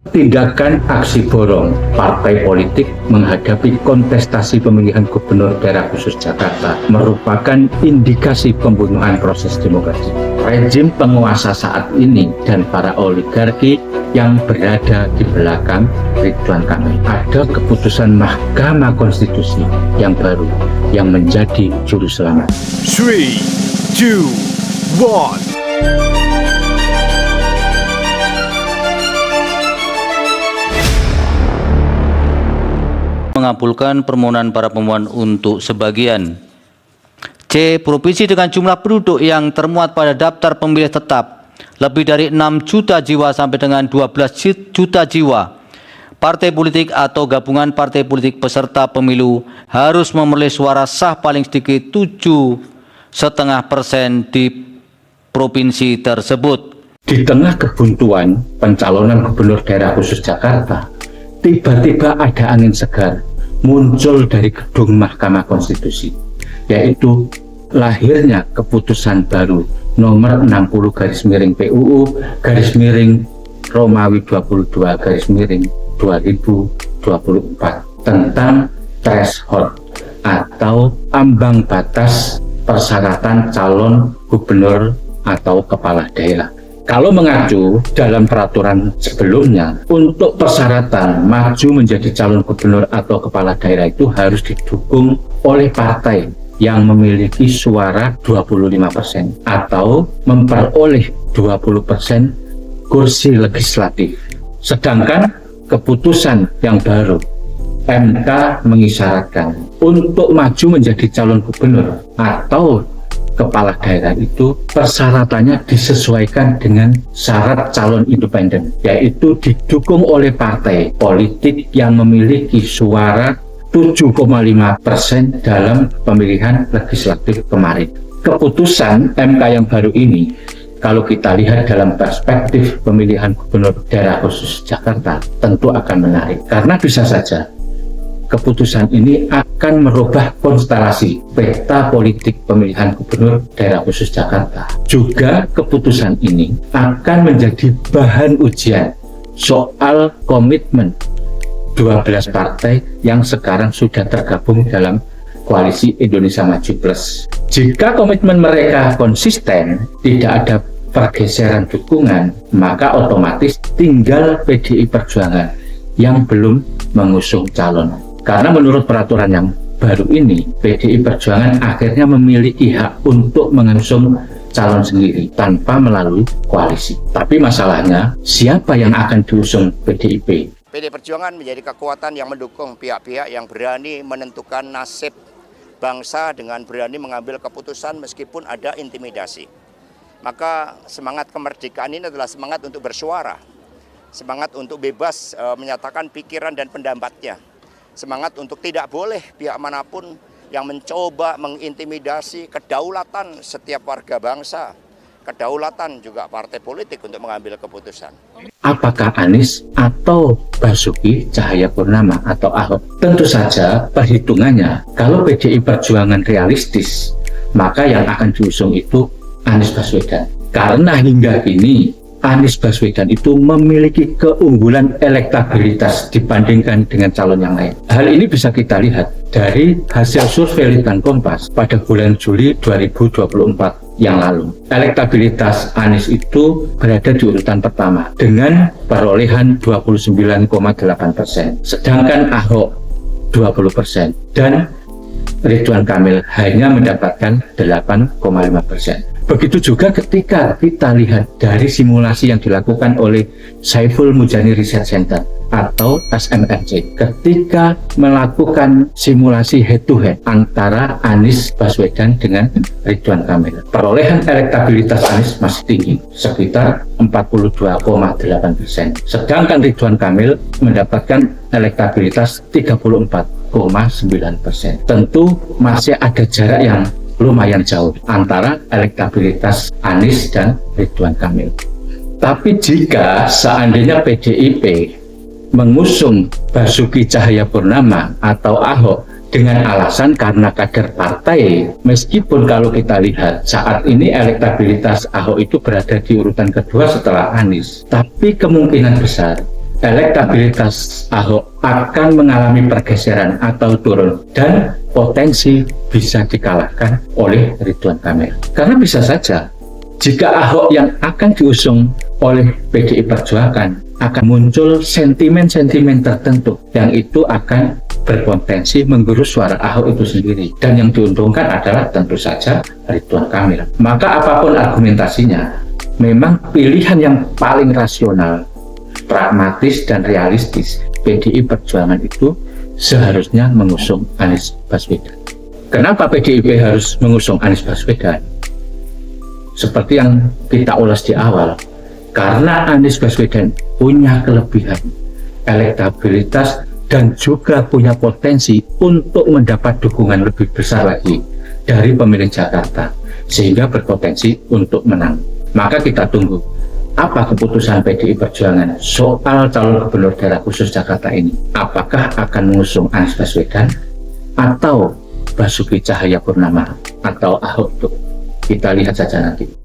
Tindakan aksi borong partai politik menghadapi kontestasi pemilihan gubernur daerah khusus Jakarta merupakan indikasi pembunuhan proses demokrasi. Rezim penguasa saat ini dan para oligarki yang berada di belakang Ridwan Kamil. Ada keputusan Mahkamah Konstitusi yang baru yang menjadi juru selamat. 3, 2, 1. Mengabulkan permohonan para pemohon untuk sebagian. C. Provinsi dengan jumlah penduduk yang termuat pada daftar pemilih tetap lebih dari 6 juta jiwa sampai dengan 12 juta jiwa. Partai politik atau gabungan partai politik peserta pemilu harus memperoleh suara sah paling sedikit 7,5% di provinsi tersebut. Di tengah kebuntuan pencalonan gubernur daerah khusus Jakarta, tiba-tiba ada angin segar muncul dari gedung Mahkamah Konstitusi, yaitu lahirnya keputusan baru nomor 60 PUU Romawi 22 2024 tentang threshold atau ambang batas persyaratan calon gubernur atau kepala daerah. Kalau mengacu dalam peraturan sebelumnya, untuk persyaratan maju menjadi calon gubernur atau kepala daerah itu harus didukung oleh partai yang memiliki suara 25% atau memperoleh 20% kursi legislatif. Sedangkan keputusan yang baru, MK mengisyaratkan untuk maju menjadi calon gubernur atau kepala daerah itu persyaratannya disesuaikan dengan syarat calon independen, yaitu didukung oleh partai politik yang memiliki suara 7,5% dalam pemilihan legislatif kemarin. Keputusan MK yang baru ini, kalau kita lihat dalam perspektif pemilihan gubernur daerah khusus Jakarta, tentu akan menarik, karena bisa saja keputusan ini akan merubah konstelasi peta politik pemilihan gubernur daerah khusus Jakarta. Juga keputusan ini akan menjadi bahan ujian soal komitmen 12 partai yang sekarang sudah tergabung dalam Koalisi Indonesia Maju Plus. Jika komitmen mereka konsisten, tidak ada pergeseran dukungan, maka otomatis tinggal PDI Perjuangan yang belum mengusung calon. Karena menurut peraturan yang baru ini, PDI Perjuangan akhirnya memiliki hak untuk mengusung calon sendiri tanpa melalui koalisi. Tapi masalahnya, siapa yang akan diusung PDIP? PDI Perjuangan menjadi kekuatan yang mendukung pihak-pihak yang berani menentukan nasib bangsa dengan berani mengambil keputusan meskipun ada intimidasi. Maka semangat kemerdekaan ini adalah semangat untuk bersuara, semangat untuk bebas menyatakan pikiran dan pendapatnya. Semangat untuk tidak boleh pihak manapun yang mencoba mengintimidasi kedaulatan setiap warga bangsa, kedaulatan juga partai politik untuk mengambil keputusan. Apakah Anies atau Basuki Cahayapurnama atau Ahok? Tentu saja perhitungannya, kalau PDI Perjuangan realistis, maka yang akan diusung itu Anies Baswedan. Karena hingga kini Anies Baswedan itu memiliki keunggulan elektabilitas dibandingkan dengan calon yang lain. Hal ini bisa kita lihat dari hasil survei Litbang Kompas pada bulan Juli 2024 yang lalu. Elektabilitas Anies itu berada di urutan pertama dengan perolehan 29,8%, sedangkan Ahok 20% dan Ridwan Kamil hanya mendapatkan 8,5%. Begitu juga ketika kita lihat dari simulasi yang dilakukan oleh Saiful Mujani Research Center atau SMRC ketika melakukan simulasi head to head antara Anies Baswedan dengan Ridwan Kamil. Perolehan elektabilitas Anies masih tinggi, sekitar 42,8%. Sedangkan Ridwan Kamil mendapatkan elektabilitas 34,9%. Tentu masih ada jarak yang lumayan jauh antara elektabilitas Anies dan Ridwan Kamil. Tapi jika seandainya PDIP mengusung Basuki Cahayapurnama atau Ahok dengan alasan karena kader partai, meskipun kalau kita lihat saat ini elektabilitas Ahok itu berada di urutan kedua setelah Anies, tapi kemungkinan besar elektabilitas Ahok akan mengalami pergeseran atau turun dan potensi bisa dikalahkan oleh Ridwan Kamil. Karena bisa saja jika Ahok yang akan diusung oleh PDI Perjuangan akan muncul sentimen-sentimen tertentu yang itu akan berpotensi menggerus suara Ahok itu sendiri, dan yang diuntungkan adalah tentu saja Ridwan Kamil. Maka apapun argumentasinya, memang pilihan yang paling rasional, pragmatis dan realistis PDI Perjuangan itu seharusnya mengusung Anies Baswedan. Kenapa PDIP harus mengusung Anies Baswedan? Seperti yang kita ulas di awal, karena Anies Baswedan punya kelebihan elektabilitas dan juga punya potensi untuk mendapat dukungan lebih besar lagi dari pemilih Jakarta, sehingga berpotensi untuk menang. Maka kita tunggu apa keputusan PDI Perjuangan soal calon gubernur daerah khusus Jakarta ini. Apakah akan mengusung Anies Baswedan atau Basuki Cahayapurnama atau Ahok? Kita lihat saja nanti.